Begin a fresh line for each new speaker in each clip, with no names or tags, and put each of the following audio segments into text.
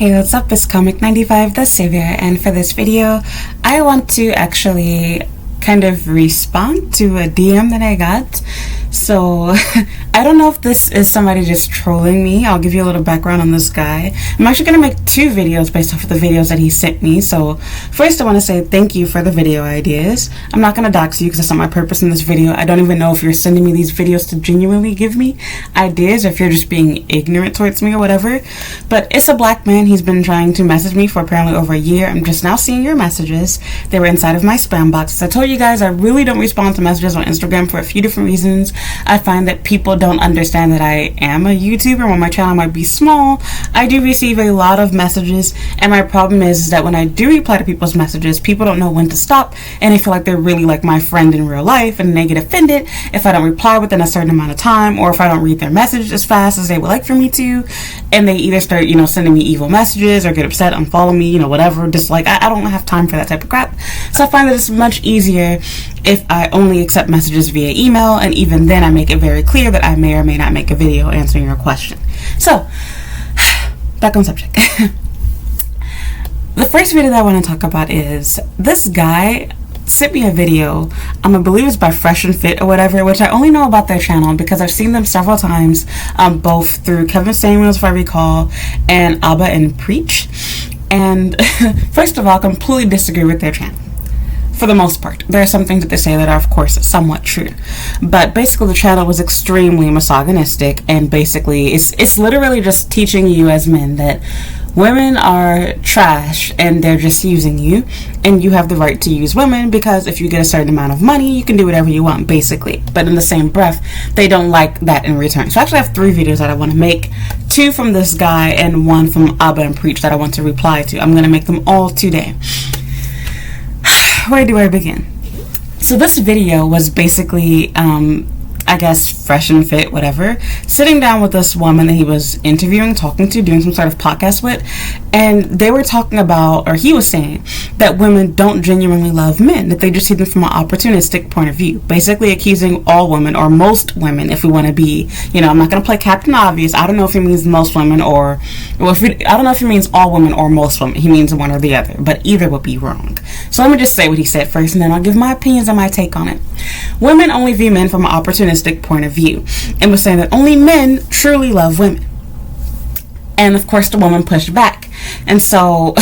Hey, what's up? It's Comic95 the Savior, and for this video, I want to actually kind of respond to a DM that I got. So, I don't know if this is somebody just trolling me. I'll give you a little background on this guy. I'm actually going to make two videos based off of the videos that he sent me. So, first I want to say thank you for the video ideas. I'm not going to dox you because that's not my purpose in this video. I don't even know if you're sending me these videos to genuinely give me ideas or if you're just being ignorant towards me or whatever. But it's a black man. He's been trying to message me for apparently over a year. I'm just now seeing your messages. They were inside of my spam box. As I told you guys, I really don't respond to messages on Instagram for a few different reasons. I find that people don't understand that I am a YouTuber. While my channel might be small, I do receive a lot of messages, and my problem is that when I do reply to people's messages, people don't know when to stop, and they feel like they're really like my friend in real life, and they get offended if I don't reply within a certain amount of time, or if I don't read their message as fast as they would like for me to, and they either start, sending me evil messages or get upset, unfollow me, whatever. Just like, I don't have time for that type of crap. So I find that it's much easier if I only accept messages via email, and even then I make it very clear that I may or may not make a video answering your question. So, back on subject. The first video that I want to talk about is this guy sent me a video, I believe it's by Fresh and Fit or whatever, which I only know about their channel because I've seen them several times, both through Kevin Samuels, if I recall, and Abba and Preach. And first of all, I completely disagree with their channel. For the most part. There are some things that they say that are, of course, somewhat true. But basically, the channel was extremely misogynistic, and basically, it's literally just teaching you as men that women are trash and they're just using you, and you have the right to use women because if you get a certain amount of money, you can do whatever you want, basically. But in the same breath, they don't like that in return. So I actually have 3 videos that I want to make. 2 from this guy and 1 from Abba and Preach that I want to reply to. I'm going to make them all today. Where do I begin? So this video was basically, I guess, Fresh and Fit, whatever, sitting down with this woman that he was interviewing, talking to, doing some sort of podcast with, and they were talking about, or he was saying, that women don't genuinely love men, that they just see them from an opportunistic point of view, basically accusing all women, or most women, if we want to be, I'm not going to play Captain Obvious. I don't know if he means most women, I don't know if he means all women or most women. He means one or the other, but either would be wrong. So let me just say what he said first, and then I'll give my opinions and my take on it. Women only view men from an opportunistic point of view, and was saying that only men truly love women. And of course the woman pushed back. And so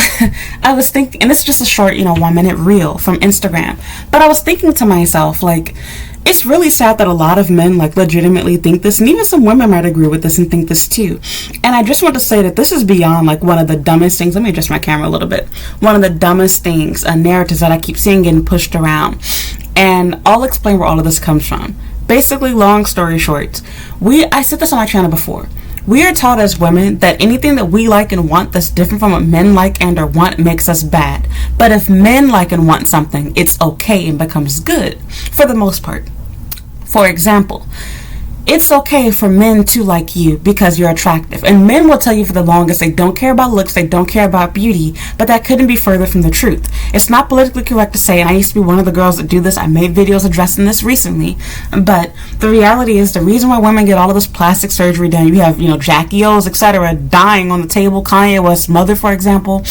I was thinking, and it's just a short 1-minute reel from Instagram, but I was thinking to myself, like, it's really sad that a lot of men legitimately think this, and even some women might agree with this and think this too. And I just want to say that this is beyond one of the dumbest things. Let me adjust my camera a little bit. One of the dumbest things, narratives that I keep seeing getting pushed around. And I'll explain where all of this comes from. Basically, long story short, I said this on my channel before. We are taught as women that anything that we like and want that's different from what men like and or want makes us bad. But if men like and want something, it's okay and becomes good, for the most part. For example, it's okay for men to like you because you're attractive. And men will tell you for the longest they don't care about looks, they don't care about beauty, but that couldn't be further from the truth. It's not politically correct to say, and I used to be one of the girls that do this, I made videos addressing this recently, but the reality is the reason why women get all of this plastic surgery done, you have, Jackie O's, etc., dying on the table, Kanye West's mother, for example.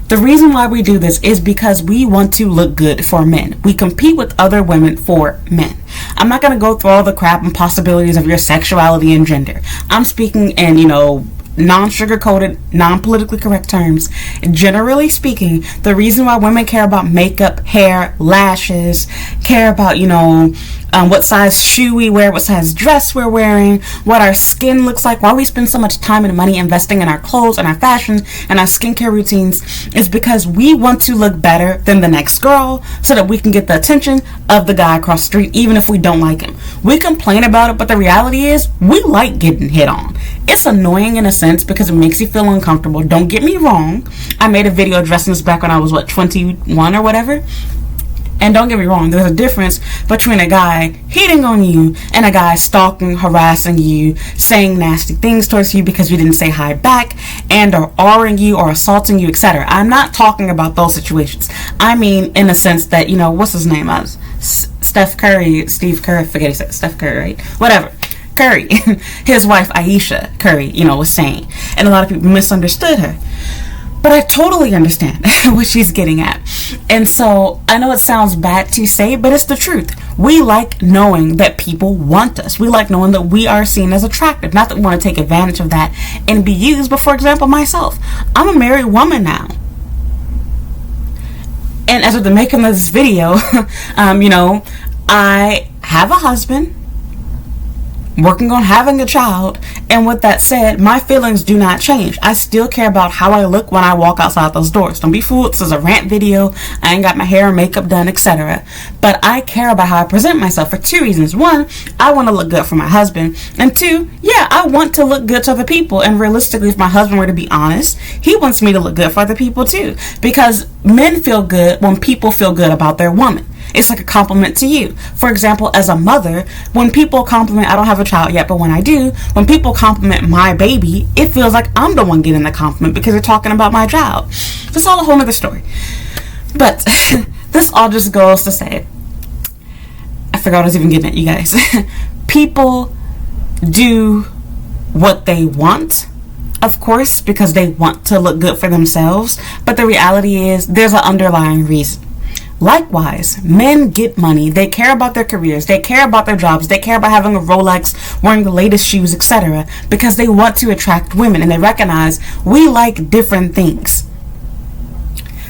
The reason why we do this is because we want to look good for men. We compete with other women for men. I'm not going to go through all the crap and possibilities of your sexuality and gender. I'm speaking in, non-sugar-coated, non-politically correct terms. Generally speaking, the reason why women care about makeup, hair, lashes, care about, what size shoe we wear, what size dress we're wearing, what our skin looks like, why we spend so much time and money investing in our clothes and our fashion and our skincare routines is because we want to look better than the next girl so that we can get the attention of the guy across the street, even if we don't like him. We complain about it, but the reality is we like getting hit on. It's annoying in a sense because it makes you feel uncomfortable. Don't get me wrong. I made a video addressing this back when I was, 21 or whatever. And don't get me wrong, there's a difference between a guy hitting on you and a guy stalking, harassing you, saying nasty things towards you because you didn't say hi back, and or R-ing you or assaulting you, etc. I'm not talking about those situations. I mean in the sense that, what's his name? Steve Curry, forget he said Steph Curry, right? Whatever. Curry, his wife Aisha Curry, was saying. And a lot of people misunderstood her. But I totally understand what she's getting at. And so I know it sounds bad to say, but it's the truth. We like knowing that people want us. We like knowing that we are seen as attractive. Not that we want to take advantage of that and be used, but for example, myself, I'm a married woman now. And as of the making of this video, I have a husband, working on having a child, and with that said, my feelings do not change. I still care about how I look when I walk outside those doors. Don't be fooled, this is a rant video. I ain't got my hair and makeup done, etc. But I care about how I present myself for two reasons. One, I want to look good for my husband, and two, I want to look good to other people. And realistically, if my husband were to be honest, he wants me to look good for other people too, because men feel good when people feel good about their woman. It's like a compliment to you. For example, as a mother, when people compliment, I don't have a child yet, but when I do, when people compliment my baby, it feels like I'm the one getting the compliment because they're talking about my child. That's all a whole other story. But this all just goes to say, I forgot what I was even getting at, you guys. People do what they want, of course, because they want to look good for themselves. But the reality is there's an underlying reason. Likewise, men get money, they care about their careers, they care about their jobs, they care about having a Rolex, wearing the latest shoes, etc. because they want to attract women, and they recognize we like different things.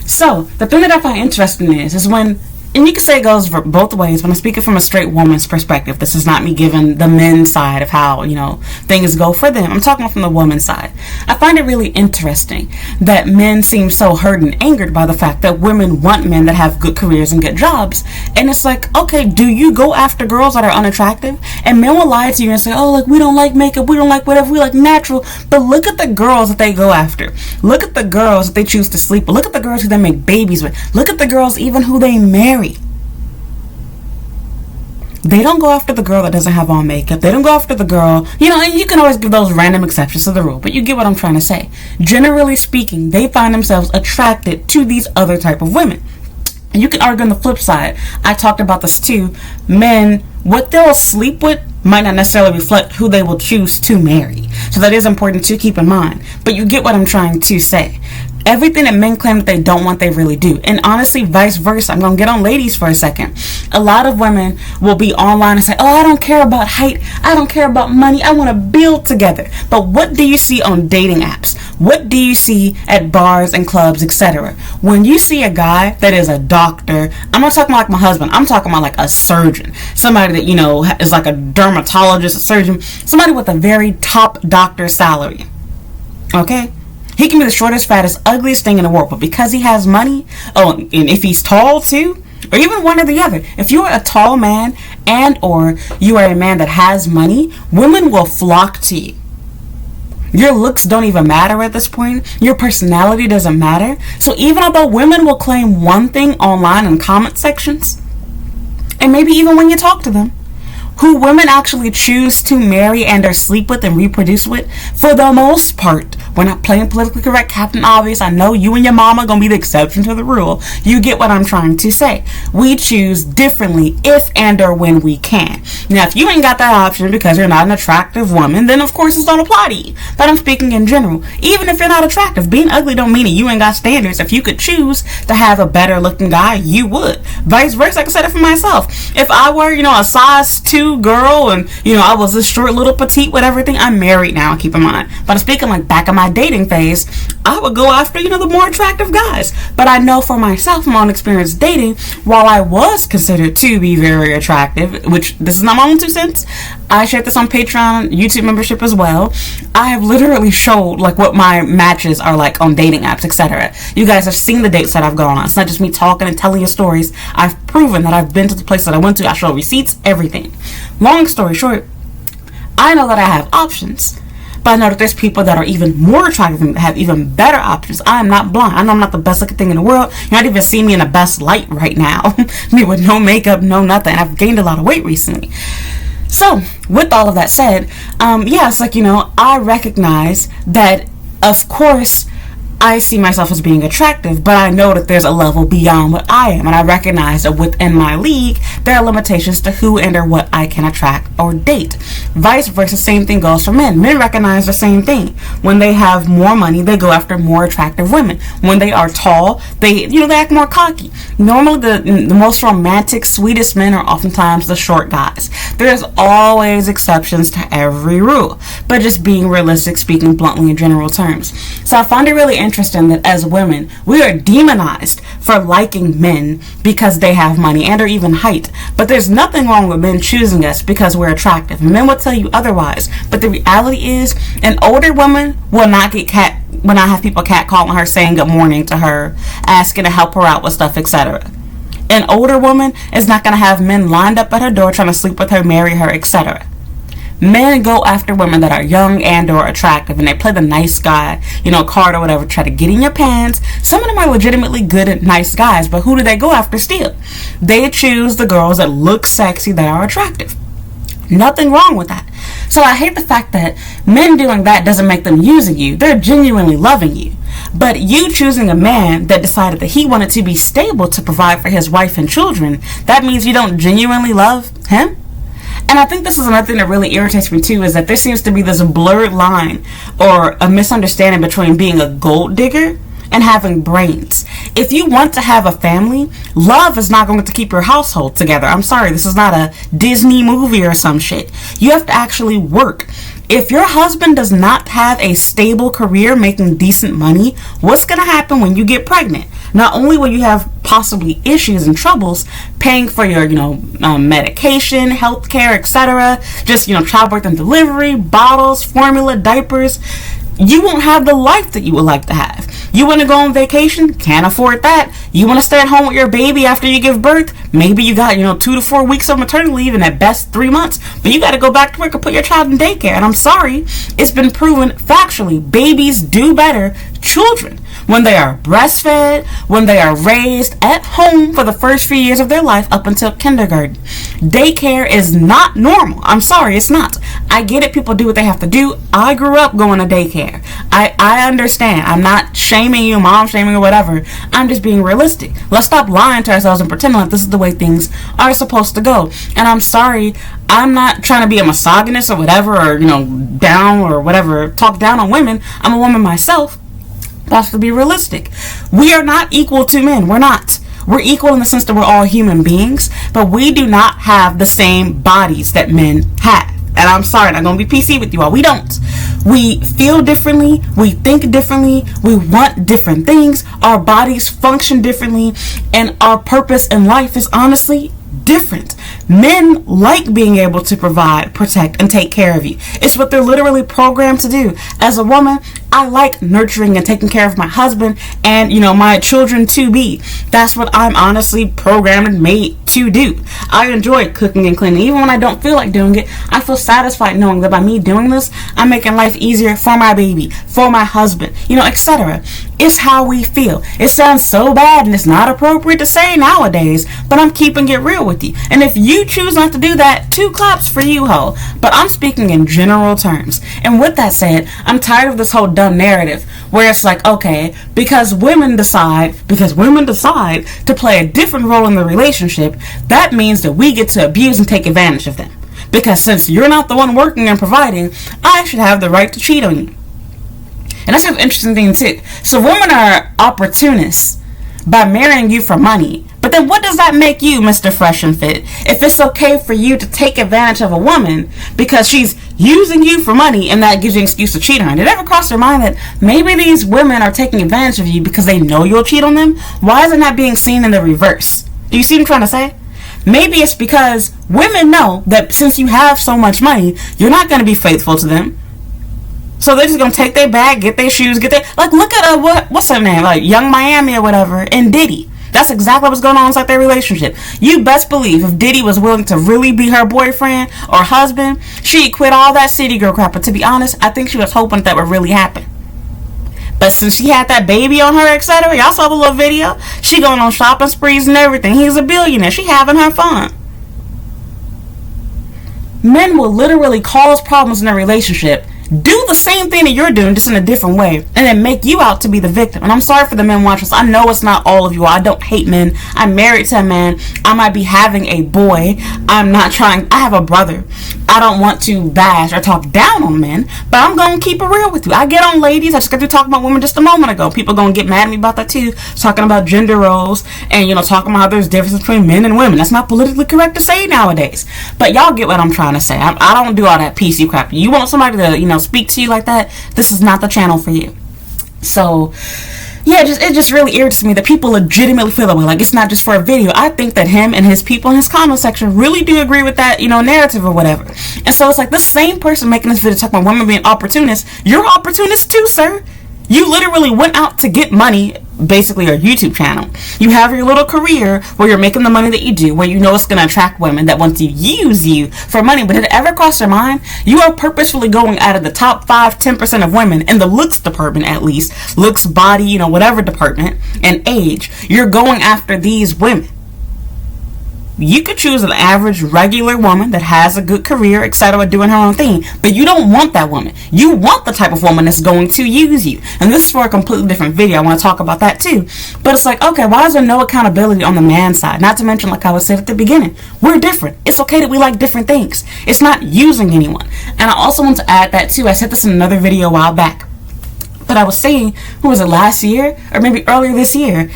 So, the thing that I find interesting is when, and you can say it goes both ways, but I'm speaking from a straight woman's perspective. This is not me giving the men's side of how, things go for them. I'm talking from the woman's side. I find it really interesting that men seem so hurt and angered by the fact that women want men that have good careers and good jobs. And it's like, okay, do you go after girls that are unattractive? And men will lie to you and say, oh, we don't like makeup, we don't like whatever, we like natural. But look at the girls that they go after. Look at the girls that they choose to sleep with. Look at the girls who they make babies with. Look at the girls even who they marry. They don't go after the girl that doesn't have on makeup. They don't go after the girl, and you can always give those random exceptions to the rule, but you get what I'm trying to say. Generally speaking, they find themselves attracted to these other type of women. And you can argue on the flip side. I talked about this too. Men, what they'll sleep with might not necessarily reflect who they will choose to marry. So that is important to keep in mind. But you get what I'm trying to say. Everything that men claim that they don't want, they really do. And honestly, vice versa. I'm going to get on ladies for a second. A lot of women will be online and say, oh, I don't care about height. I don't care about money. I want to build together. But what do you see on dating apps? What do you see at bars and clubs, etc.? When you see a guy that is a doctor, I'm not talking about like my husband. I'm talking about like a surgeon. Somebody that, is like a dermatologist, a surgeon. Somebody with a very top doctor salary. Okay? He can be the shortest, fattest, ugliest thing in the world, but because he has money, and if he's tall too, or even one or the other, if you're a tall man and or you are a man that has money, women will flock to you. Your looks don't even matter at this point. Your personality doesn't matter. So even although women will claim one thing online in comment sections, and maybe even when you talk to them, who women actually choose to marry and or sleep with and reproduce with, for the most part, we're not playing politically correct, Captain Obvious. I know you and your mama are going to be the exception to the rule. You get what I'm trying to say. We choose differently if and or when we can. Now, if you ain't got that option because you're not an attractive woman, then of course it don't apply to you. But I'm speaking in general. Even if you're not attractive, being ugly don't mean that you ain't got standards. If you could choose to have a better looking guy, you would. Vice versa, like I said it for myself. If I were, a size 2 girl and, I was a short little petite with everything, I'm married now, keep in mind. But I'm speaking like back in my dating phase, I would go after, the more attractive guys. But I know for myself, my own experience dating, while I was considered to be very attractive, which this is not my own 2 cents, I shared this on Patreon, YouTube membership as well. I have literally showed what my matches are like on dating apps, etc. You guys have seen the dates that I've gone on. It's not just me talking and telling you stories. I've proven that I've been to the place that I went to. I show receipts, everything. Long story short, I know that I have options. But I know that there's people that are even more attractive and have even better options. I am not blind. I know I'm not the best looking thing in the world. You're not even seeing me in the best light right now. Me with no makeup, no nothing. I've gained a lot of weight recently. So, with all of that said, it's I recognize that, of course, I see myself as being attractive, but I know that there's a level beyond what I am, and I recognize that within my league, there are limitations to who and or what I can attract or date. Vice versa, same thing goes for men. Men recognize the same thing. When they have more money, they go after more attractive women. When they are tall, they act more cocky. Normally, the most romantic, sweetest men are oftentimes the short guys. There's always exceptions to every rule, but just being realistic, speaking bluntly in general terms. So I find it really interesting that as women, we are demonized for liking men because they have money and or even height. But there's nothing wrong with men choosing us because we're attractive. Men will tell you otherwise. But the reality is, an older woman will not have people catcalling her, saying good morning to her, asking to help her out with stuff, etc. An older woman is not going to have men lined up at her door trying to sleep with her, marry her, etc. Men go after women that are young and or attractive, and they play the nice guy, card or whatever, try to get in your pants. Some of them are legitimately good and nice guys, but who do they go after still? They choose the girls that look sexy, that are attractive. Nothing wrong with that. So I hate the fact that men doing that doesn't make them using you. They're genuinely loving you. But you choosing a man that decided that he wanted to be stable to provide for his wife and children, that means you don't genuinely love him? And I think this is another thing that really irritates me too, is that there seems to be this blurred line or a misunderstanding between being a gold digger and having brains. If you want to have a family, love is not going to keep your household together. I'm sorry, this is not a Disney movie or some shit. You have to actually work. If your husband does not have a stable career making decent money, what's going to happen when you get pregnant? Not only will you have possibly issues and troubles paying for your, medication, health care, etc., just, childbirth and delivery, bottles, formula, diapers, you won't have the life that you would like to have. You want to go on vacation? Can't afford that. You want to stay at home with your baby after you give birth? Maybe you got, 2 to 4 weeks of maternity leave and at best 3 months, but you got to go back to work and put your child in daycare. And I'm sorry, it's been proven factually, babies do better, children, when they are breastfed, when they are raised at home for the first few years of their life up until kindergarten. Daycare is not normal. I'm sorry, it's not. I get it, people do what they have to do. I grew up going to daycare. I understand. I'm not shaming you, mom shaming or whatever. I'm just being realistic. Let's stop lying to ourselves and pretending like this is the way things are supposed to go. And I'm sorry, I'm not trying to be a misogynist or whatever, or, down or whatever, talk down on women. I'm a woman myself. That's to be realistic. We are not equal to men. We're not. We're equal in the sense that we're all human beings, but we do not have the same bodies that men have. And I'm sorry, I'm going to be PC with you all. We don't. We feel differently. We think differently. We want different things. Our bodies function differently. And our purpose in life is honestly different. Men like being able to provide, protect, and take care of you. It's what they're literally programmed to do. As a woman, I like nurturing and taking care of my husband and, my children to be. That's what I'm honestly programmed and made to do. I enjoy cooking and cleaning. Even when I don't feel like doing it, I feel satisfied knowing that by me doing this, I'm making life easier for my baby, for my husband, etc. It's how we feel. It sounds so bad and it's not appropriate to say nowadays, but I'm keeping it real with you. And if you choose not to do that, 2 claps for you, ho. But I'm speaking in general terms. And with that said, I'm tired of this whole dumb narrative where it's like, okay, because women decide to play a different role in the relationship, that means that we get to abuse and take advantage of them. Because since you're not the one working and providing, I should have the right to cheat on you. And that's an interesting thing too. So women are opportunists by marrying you for money. But then what does that make you, Mr. Fresh and Fit? If it's okay for you to take advantage of a woman because she's using you for money and that gives you an excuse to cheat on her. Did it ever cross your mind that maybe these women are taking advantage of you because they know you'll cheat on them? Why is it not being seen in the reverse? Do you see what I'm trying to say? Maybe it's because women know that since you have so much money, you're not going to be faithful to them. So they're just going to take their bag, get their shoes, look at, what's her name? Like Young Miami or whatever, and Diddy. That's exactly what's going on inside their relationship. You best believe if Diddy was willing to really be her boyfriend or husband, she'd quit all that city girl crap. But to be honest, I think she was hoping that would really happen. But since she had that baby on her, etc., y'all saw the little video, she going on shopping sprees and everything. He's a billionaire. She having her fun. Men will literally cause problems in a relationship do the same thing that you're doing, just in a different way, and then make you out to be the victim. And I'm sorry for the men watchers. I know it's not all of you. I don't hate men. I'm married to a man. I might be having a boy. I'm not trying. I have a brother. I don't want to bash or talk down on men, but I'm going to keep it real with you. I get on ladies. I just got to talk about women just a moment ago. People going to get mad at me about that too, talking about gender roles and, talking about how there's difference between men and women. That's not politically correct to say nowadays. But y'all get what I'm trying to say. I don't do all that PC crap. You want somebody to, speak to you like that? This is not the channel for you. So, yeah, it just really irritates me that people legitimately feel that way. Like, it's not just for a video. I think that him and his people in his comment section really do agree with that, narrative or whatever. And so it's like, this same person making this video talking about women being opportunists, you're opportunist too, sir. You literally went out to get money, basically your YouTube channel. You have your little career where you're making the money that you do, where you know it's going to attract women that want to use you for money. But did it ever cross your mind? You are purposefully going out of the top 5-10% of women in the looks department, at least. Looks, body, whatever department, and age. You're going after these women. You could choose an average, regular woman that has a good career, etc., doing her own thing, but you don't want that woman. You want the type of woman that's going to use you. And this is for a completely different video. I want to talk about that too. But it's like, okay, why is there no accountability on the man side? Not to mention, like I was said at the beginning, we're different. It's okay that we like different things. It's not using anyone. And I also want to add that too. I said this in another video a while back. But I was saying, what was it, last year? Or maybe earlier this year?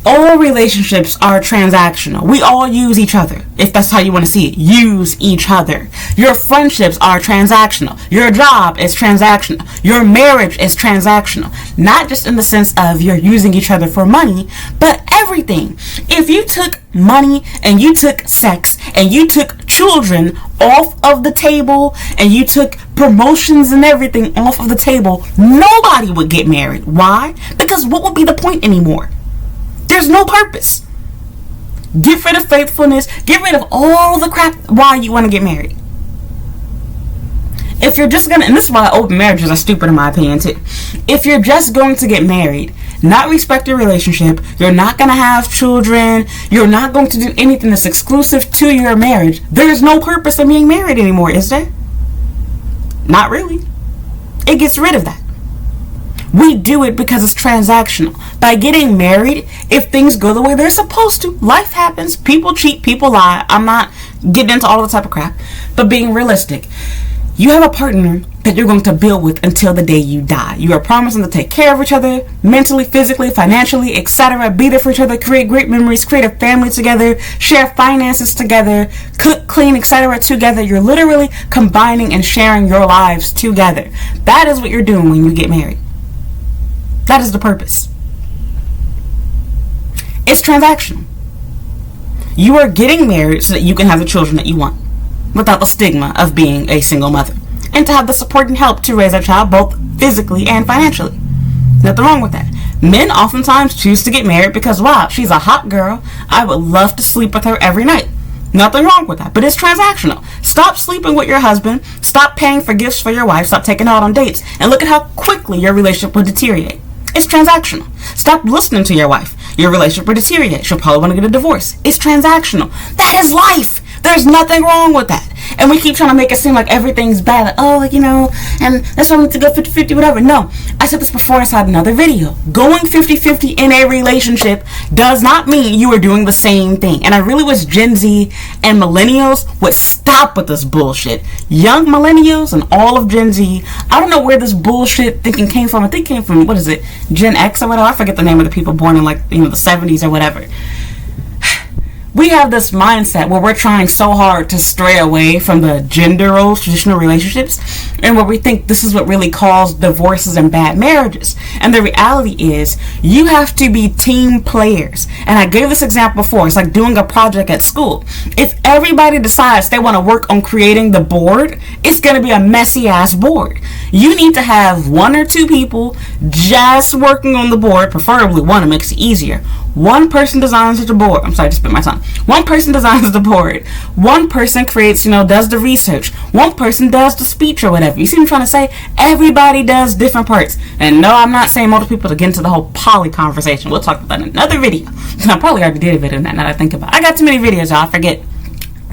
All relationships are transactional. We all use each other. If that's how you want to see it, use each other. Your friendships are transactional. Your job is transactional. Your marriage is transactional. Not just in the sense of you're using each other for money, but everything. If you took money and you took sex and you took children off of the table and you took promotions and everything off of the table, nobody would get married. Why? Because what would be the point anymore? There's no purpose. Get rid of faithfulness. Get rid of all the crap why you want to get married. If you're just going to, and this is why open marriages are stupid in my opinion too. If you're just going to get married, not respect your relationship, you're not going to have children, you're not going to do anything that's exclusive to your marriage, there's no purpose in being married anymore, is there? Not really. It gets rid of that. We do it because it's transactional. By getting married, if things go the way they're supposed to, life happens. People cheat, people lie. I'm not getting into all the type of crap. But being realistic, you have a partner that you're going to build with until the day you die. You are promising to take care of each other, mentally, physically, financially, etc. Be there for each other, create great memories, create a family together, share finances together, cook, clean, etc. together. You're literally combining and sharing your lives together. That is what you're doing when you get married. That is the purpose. It's transactional. You are getting married so that you can have the children that you want without the stigma of being a single mother, and to have the support and help to raise a child both physically and financially. Nothing wrong with that. Men oftentimes choose to get married because, wow, she's a hot girl. I would love to sleep with her every night. Nothing wrong with that, but it's transactional. Stop sleeping with your husband. Stop paying for gifts for your wife. Stop taking her out on dates. And look at how quickly your relationship will deteriorate. It's transactional. Stop listening to your wife. Your relationship will deteriorate. She'll probably want to get a divorce. It's transactional. That is life. There's nothing wrong with that. And we keep trying to make it seem like everything's bad. Like, and that's why we need to go 50-50, whatever. No. I said this before inside another video. Going 50-50 in a relationship does not mean you are doing the same thing. And I really wish Gen Z and millennials would stop with this bullshit. Young millennials and all of Gen Z, I don't know where this bullshit thinking came from. I think it came from, what is it, Gen X or whatever? I forget the name of the people born in the 70s or whatever. We have this mindset where we're trying so hard to stray away from the gender roles, traditional relationships, and where we think this is what really caused divorces and bad marriages. And the reality is, you have to be team players. And I gave this example before. It's like doing a project at school. If everybody decides they want to work on creating the board, it's going to be a messy ass board. You need to have 1 or 2 people just working on the board, preferably one, it makes it easier. One person designs the board. I'm sorry, I just spit my tongue. One person designs the board. One person creates, does the research. One person does the speech or whatever. You see what I'm trying to say? Everybody does different parts. And no, I'm not saying multiple people to get into the whole poly conversation. We'll talk about that in another video. I probably already did a video on that now that I think about it. I got too many videos, y'all. I forget.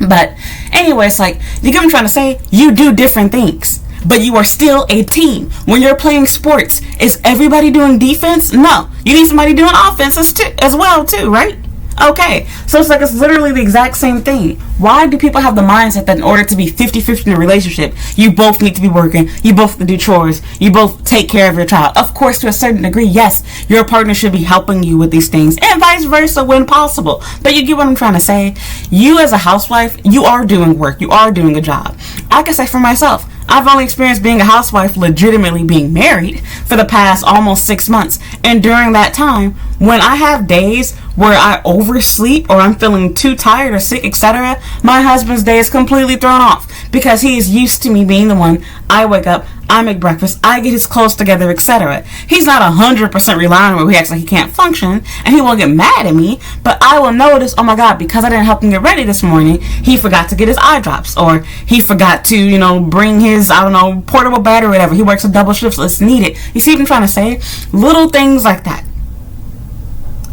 But anyway, it's like, you get what I'm trying to say? You do different things. but you are still a team. When you're playing sports, is everybody doing defense? No. You need somebody doing offense as well, right? Okay, so it's literally the exact same thing. Why do people have the mindset that in order to be 50-50 in a relationship, you both need to be working, you both have to do chores, you both take care of your child? Of course, to a certain degree, yes, your partner should be helping you with these things, and vice versa when possible. But you get what I'm trying to say? You as a housewife, you are doing work, you are doing a job. I can say for myself, I've only experienced being a housewife, legitimately being married, for the past almost 6 months. And during that time, when I have days where I oversleep or I'm feeling too tired or sick, etc., my husband's day is completely thrown off because he is used to me being the one. I wake up, I make breakfast, I get his clothes together, etc. He's not 100% reliant on me. He acts like he can't function, and he won't get mad at me, but I will notice, oh my God, because I didn't help him get ready this morning, he forgot to get his eye drops, or he forgot to, bring his, portable battery or whatever. He works a double shift, so it's needed. You see what I'm trying to say? Little things like that.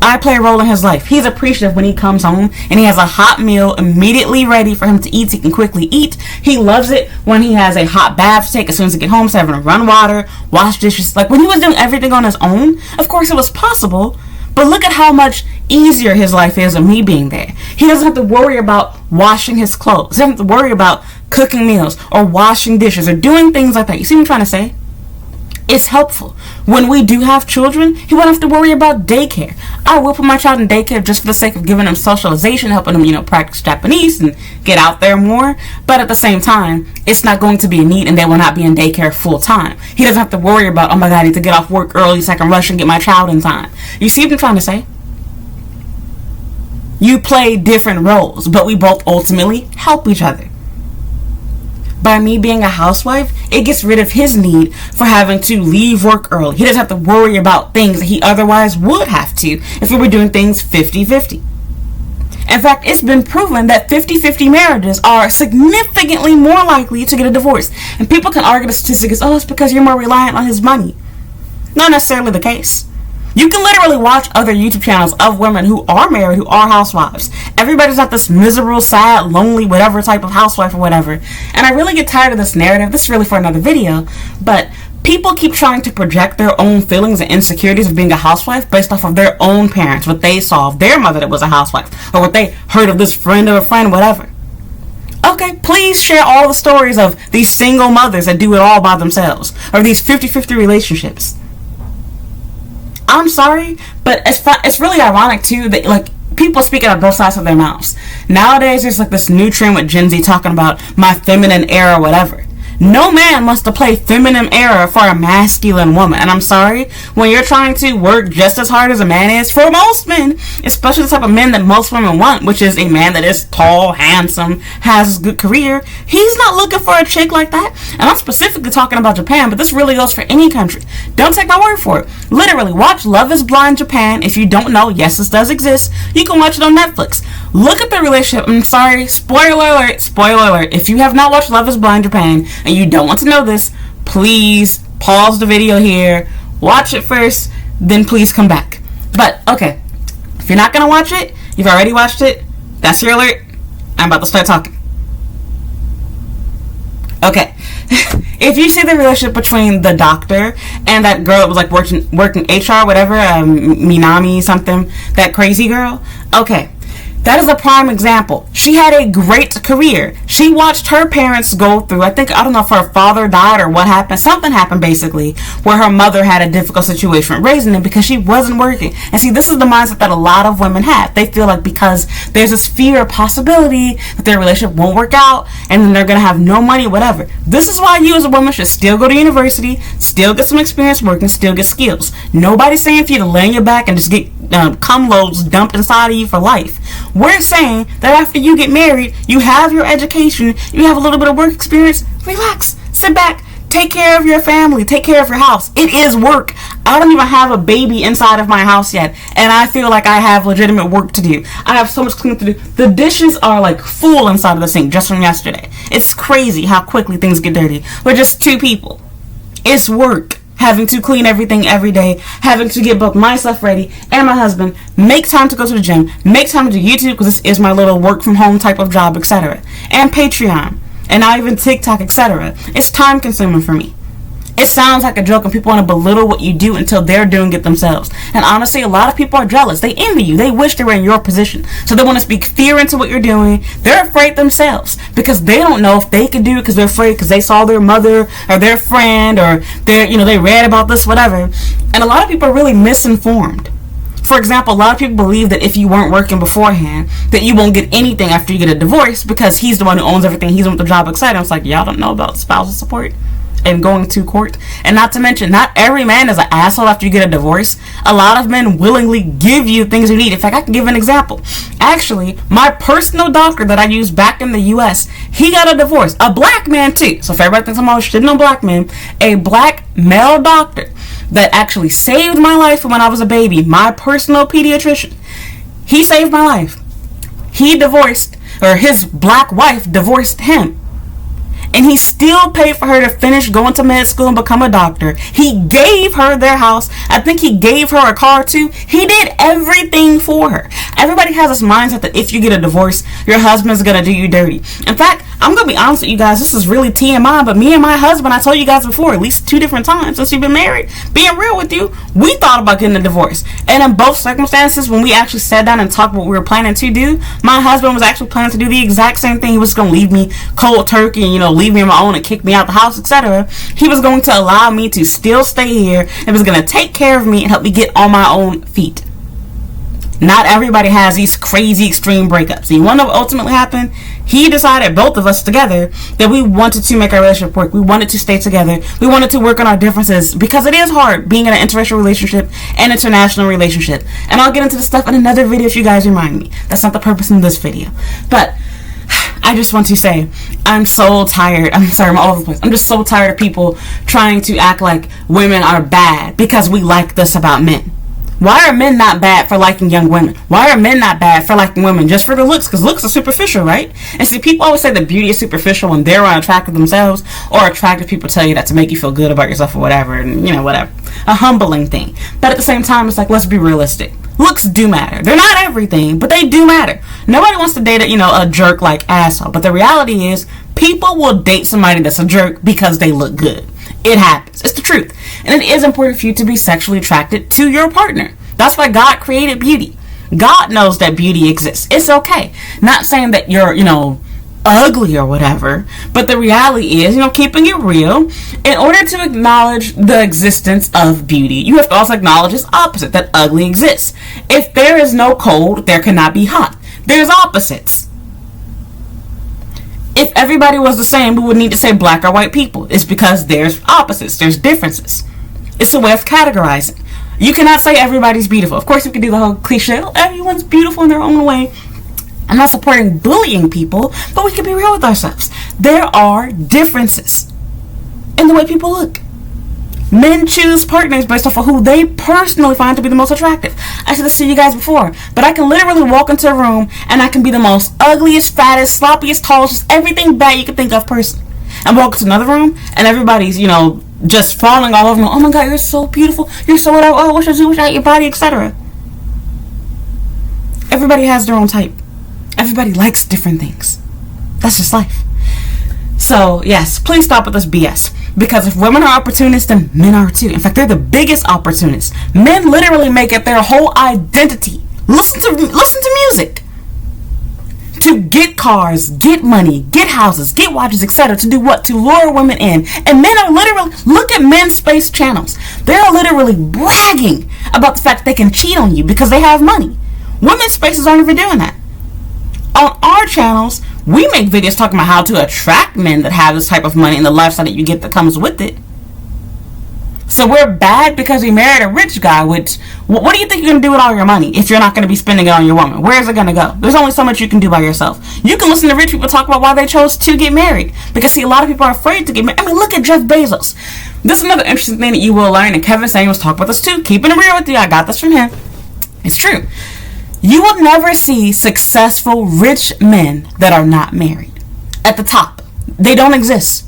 I play a role in his life. He's appreciative when he comes home and he has a hot meal immediately ready for him to eat so he can quickly eat. He loves it when he has a hot bath to take as soon as he gets home, so having to run water, wash dishes. Like when he was doing everything on his own, of course it was possible, but look at how much easier his life is with me being there. He doesn't have to worry about washing his clothes. He doesn't have to worry about cooking meals or washing dishes or doing things like that. You see what I'm trying to say? It's helpful. When we do have children, he won't have to worry about daycare. I will put my child in daycare just for the sake of giving him socialization, helping him, practice Japanese and get out there more. But at the same time, it's not going to be a need, and they will not be in daycare full time. He doesn't have to worry about, oh my God, I need to get off work early so I can rush and get my child in time. You see what I'm trying to say? You play different roles, but we both ultimately help each other. By me being a housewife, it gets rid of his need for having to leave work early. He doesn't have to worry about things that he otherwise would have to if we were doing things 50-50. In fact, it's been proven that 50-50 marriages are significantly more likely to get a divorce. And people can argue the statistics, it's because you're more reliant on his money. Not necessarily the case. You can literally watch other YouTube channels of women who are married, who are housewives. Everybody's not this miserable, sad, lonely, whatever type of housewife or whatever. And I really get tired of this narrative. This is really for another video. But people keep trying to project their own feelings and insecurities of being a housewife based off of their own parents, what they saw of their mother that was a housewife, or what they heard of this friend of a friend, whatever. Okay, please share all the stories of these single mothers that do it all by themselves, or these 50-50 relationships. I'm sorry, but it's really ironic too that people speaking out both sides of their mouths. Nowadays, there's this new trend with Gen Z talking about my feminine era, whatever. No man wants to play feminine era for a masculine woman. And I'm sorry, when you're trying to work just as hard as a man is, for most men, especially the type of men that most women want, which is a man that is tall, handsome, has a good career, he's not looking for a chick like that. And I'm specifically talking about Japan, but this really goes for any country. Don't take my word for it. Literally, watch Love is Blind Japan. If you don't know, yes, this does exist. You can watch it on Netflix. Look at the relationship. I'm sorry, spoiler alert. If you have not watched Love is Blind Japan and you don't want to know this, please pause the video here, watch it first, then please come back. But okay, if you're not gonna watch it, you've already watched it, that's your alert. I'm about to start talking. Okay. If you see the relationship between the doctor and that girl that was working HR, whatever, Minami something, that crazy girl, okay, that is a prime example. She had a great career. She watched her parents go through, I don't know if her father died or what happened. Something happened basically where her mother had a difficult situation raising them because she wasn't working. And see, this is the mindset that a lot of women have. They feel like because there's this fear or possibility that their relationship won't work out and then they're going to have no money, whatever. This is why you as a woman should still go to university, still get some experience working, still get skills. Nobody's saying for you to lay on your back and just get cum loads dumped inside of you for life. We're saying that after you get married, you have your education, you have a little bit of work experience, relax, sit back, take care of your family, take care of your house. It is work. I don't even have a baby inside of my house yet, and I feel like I have legitimate work to do. I have so much cleaning to do. The dishes are full inside of the sink just from yesterday. It's crazy how quickly things get dirty. We're just two people. It's work. Having to clean everything every day, having to get both my stuff ready and my husband, make time to go to the gym, make time to do YouTube because this is my little work from home type of job, etc. And Patreon. and not even TikTok, etc. It's time consuming for me. It sounds like a joke and people want to belittle what you do until they're doing it themselves. And honestly, a lot of people are jealous. They envy you. They wish they were in your position. So they want to speak fear into what you're doing. They're afraid themselves because they don't know if they can do it because they're afraid because they saw their mother or their friend or they read about this, whatever. And a lot of people are really misinformed. For example, a lot of people believe that if you weren't working beforehand, that you won't get anything after you get a divorce because he's the one who owns everything. He's the one with the job, etc. It's like, y'all don't know about spousal support and going to court. And not to mention, not every man is an asshole after you get a divorce. A lot of men willingly give you things you need. In fact, I can give an example. Actually, my personal doctor that I used back in the US, he got a divorce. A black man too. So if everybody thinks I'm always shitting on black men, a black male doctor that actually saved my life when I was a baby, my personal pediatrician, he saved my life. He divorced, or his black wife divorced him. And he still paid for her to finish going to med school and become a doctor. He gave her their house. I think he gave her a car too. He did everything for her. Everybody has this mindset that if you get a divorce, your husband's going to do you dirty. In fact, I'm going to be honest with you guys. This is really TMI, but me and my husband, I told you guys before, at least 2 different times since we've been married, being real with you, we thought about getting a divorce. And in both circumstances, when we actually sat down and talked what we were planning to do, my husband was actually planning to do the exact same thing. He was going to leave me cold turkey and, leave me on my own and kick me out the house, etc. He was going to allow me to still stay here and was going to take care of me and help me get on my own feet. Not everybody has these crazy extreme breakups. And you want to know what ultimately happened? He decided, both of us together, that we wanted to make our relationship work. We wanted to stay together. We wanted to work on our differences because it is hard being in an interracial relationship and international relationship. And I'll get into this stuff in another video if you guys remind me. That's not the purpose in this video. But I just want to say, I'm so tired. I'm sorry, I'm all over the place. I'm just so tired of people trying to act like women are bad because we like this about men. Why are men not bad for liking young women? Why are men not bad for liking women just for the looks? Because looks are superficial, right? And see, people always say that beauty is superficial when they're unattractive themselves, or attractive people tell you that to make you feel good about yourself or whatever, and whatever. A humbling thing. But at the same time, it's like, let's be realistic. Looks do matter. They're not everything, but they do matter. Nobody wants to date a jerk like asshole. But the reality is, people will date somebody that's a jerk because they look good. It happens. It's the truth. And it is important for you to be sexually attracted to your partner. That's why God created beauty. God knows that beauty exists. It's okay. Not saying that you're, ugly or whatever, but the reality is, keeping it real, in order to acknowledge the existence of beauty, you have to also acknowledge its opposite, that ugly exists. If there is no cold, there cannot be hot. There's opposites. If everybody was the same, we would need to say black or white people. It's because there's opposites, there's differences. It's a way of categorizing. You cannot say everybody's beautiful. Of course, we could do the whole cliche, everyone's beautiful in their own way. I'm not supporting bullying people, but we can be real with ourselves. There are differences in the way people look. Men choose partners based off of who they personally find to be the most attractive. I said this to you guys before, but I can literally walk into a room and I can be the most ugliest, fattest, sloppiest, tallest, just everything bad you can think of person. And walk into another room and everybody's, just falling all over me. Oh my God, you're so beautiful. You're so whatever. Oh, wish I had your body, etc. Everybody has their own type. Everybody likes different things. That's just life. So, yes, please stop with this BS. Because if women are opportunists, then men are too. In fact, they're the biggest opportunists. Men literally make it their whole identity. Listen to music. To get cars, get money, get houses, get watches, etc. To do what? To lure women in. And men are literally, look at men's space channels. They're literally bragging about the fact they can cheat on you because they have money. Women's spaces aren't even doing that. On our channels, we make videos talking about how to attract men that have this type of money and the lifestyle that you get that comes with it. So we're bad because we married a rich guy, which, what do you think you're going to do with all your money if you're not going to be spending it on your woman? Where is it going to go? There's only so much you can do by yourself. You can listen to rich people talk about why they chose to get married. Because, see, a lot of people are afraid to get married. I mean, look at Jeff Bezos. This is another interesting thing that you will learn, and Kevin Samuels talked about this too. Keeping it real with you, I got this from him. It's true. You will never see successful rich men that are not married. At the top. They don't exist.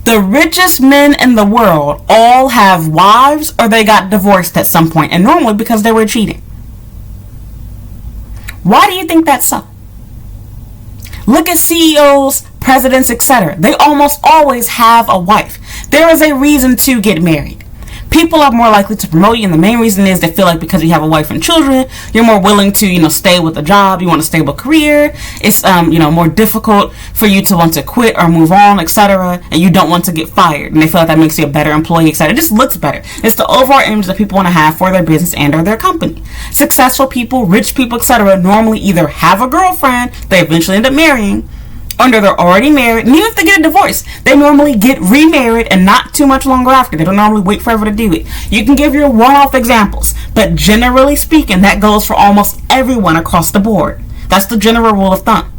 The richest men in the world all have wives or they got divorced at some point, and normally because they were cheating. Why do you think that's so? Look at CEOs, presidents, etc. They almost always have a wife. There is a reason to get married. People are more likely to promote you, and the main reason is they feel like because you have a wife and children, you're more willing to, stay with a job, you want a stable career. It's, more difficult for you to want to quit or move on, etc. And you don't want to get fired. And they feel like that makes you a better employee, etc. It just looks better. It's the overall image that people want to have for their business and or their company. Successful people, rich people, etc. normally either have a girlfriend they eventually end up marrying, or they're already married, and even if they get a divorce, they normally get remarried and not too much longer after. They don't normally wait forever to do it. You can give your one-off examples, but generally speaking, that goes for almost everyone across the board. That's the general rule of thumb.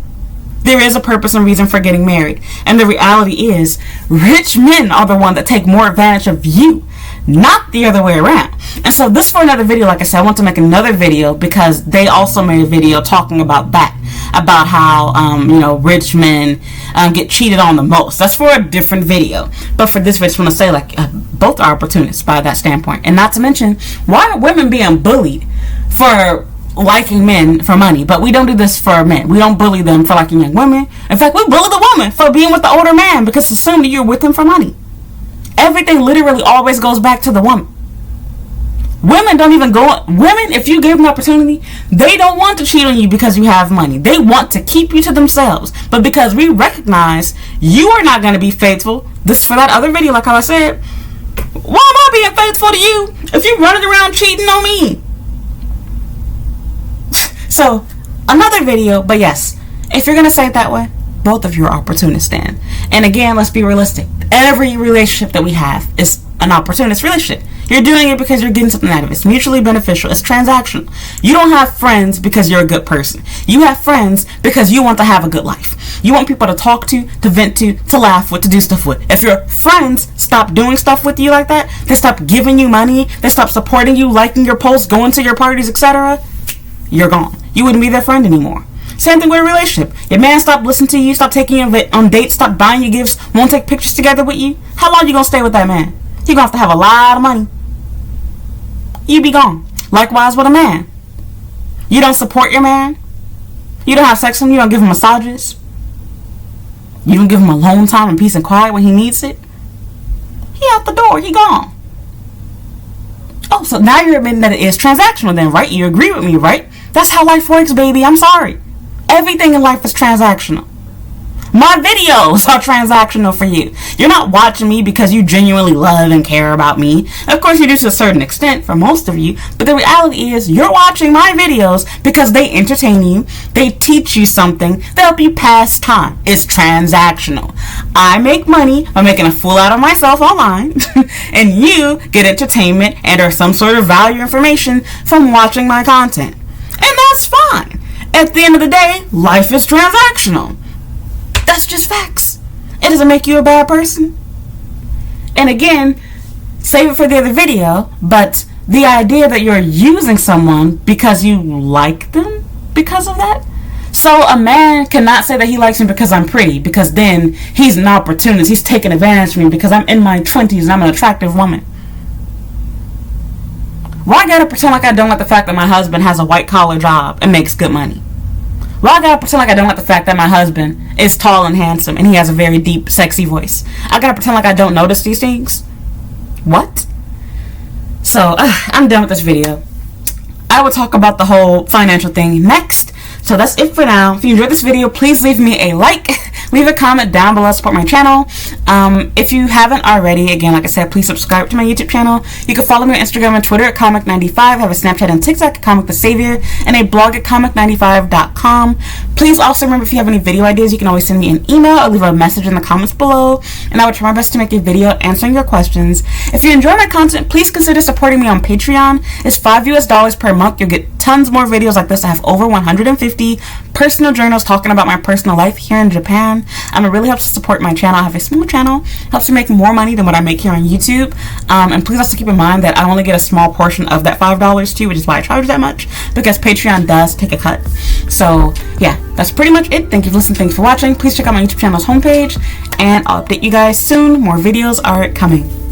There is a purpose and reason for getting married, and the reality is, rich men are the ones that take more advantage of you, not the other way around. And so this for another video, like I said, I want to make another video because they also made a video talking about that, about how rich men get cheated on the most. That's for a different video, but for this video, I just want to say both are opportunists by that standpoint. And not to mention, why are women being bullied for liking men for money? But we don't do this for men. We don't bully them for liking young women. In fact, we bully the woman for being with the older man because it's assumed that you're with him for money. Everything literally always goes back to the woman. Women don't even go. Women, if you give them an opportunity, they don't want to cheat on you because you have money. They want to keep you to themselves. But because we recognize you are not going to be faithful, this is for that other video, like how I said, why am I being faithful to you if you're running around cheating on me? So, another video, but yes, if you're going to say it that way, both of you are opportunists then. And again, let's be realistic. Every relationship that we have is an opportunist relationship. You're doing it because you're getting something out of it. It's mutually beneficial. It's transactional. You don't have friends because you're a good person. You have friends because you want to have a good life. You want people to talk to vent to laugh with, to do stuff with. If your friends stop doing stuff with you like that, they stop giving you money, they stop supporting you, liking your posts, going to your parties, etc., you're gone. You wouldn't be their friend anymore. Same thing with a relationship. Your man stopped listening to you, stopped taking you on dates, stopped buying you gifts, won't take pictures together with you. How long you gonna stay with that man? You're gonna have a lot of money. You be gone. Likewise with a man. You don't support your man. You don't have sex with him. You don't give him massages. You don't give him alone time and peace and quiet when he needs it. He out the door. He gone. Oh, so now you're admitting that it is transactional then, right? You agree with me, right? That's how life works, baby. I'm sorry. Everything in life is transactional. My videos are transactional for you. You're not watching me because you genuinely love and care about me. Of course, you do to a certain extent for most of you, but the reality is you're watching my videos because they entertain you, they teach you something, they help you pass time. It's transactional. I make money by making a fool out of myself online, and you get entertainment and or some sort of value information from watching my content. And that's fine. At the end of the day, life is transactional. That's just facts. It doesn't make you a bad person. And again, save it for the other video, but the idea that you're using someone because you like them because of that. So a man cannot say that he likes me because I'm pretty, because then he's an opportunist. He's taking advantage of me because I'm in my 20s and I'm an attractive woman. Why I gotta pretend like I don't like the fact that my husband has a white collar job and makes good money? Why I gotta pretend like I don't like the fact that my husband is tall and handsome and he has a very deep, sexy voice? I gotta pretend like I don't notice these things? What? So, I'm done with this video. I will talk about the whole financial thing next. So that's it for now. If you enjoyed this video, please leave me a like, leave a comment down below, support my channel. If you haven't already, again, like I said, please subscribe to my YouTube channel. You can follow me on Instagram and Twitter at Comic95. I have a Snapchat and TikTok at Comic the Savior, and a blog at Comic95.com. Please also remember, if you have any video ideas, you can always send me an email or leave a message in the comments below, and I will try my best to make a video answering your questions. If you enjoy my content, please consider supporting me on Patreon. It's $5 per month. You'll get tons more videos like this. I have over 150 personal journals talking about my personal life here in Japan. It really helps to support my channel. I have a small channel, helps me make more money than what I make here on YouTube. And please also keep in mind that I only get a small portion of that $5 too, which is why I charge that much, because Patreon does take a cut. So yeah, that's pretty much it. Thank you for listening. Thanks for watching. Please check out my YouTube channel's homepage, and I'll update you guys soon. More videos are coming.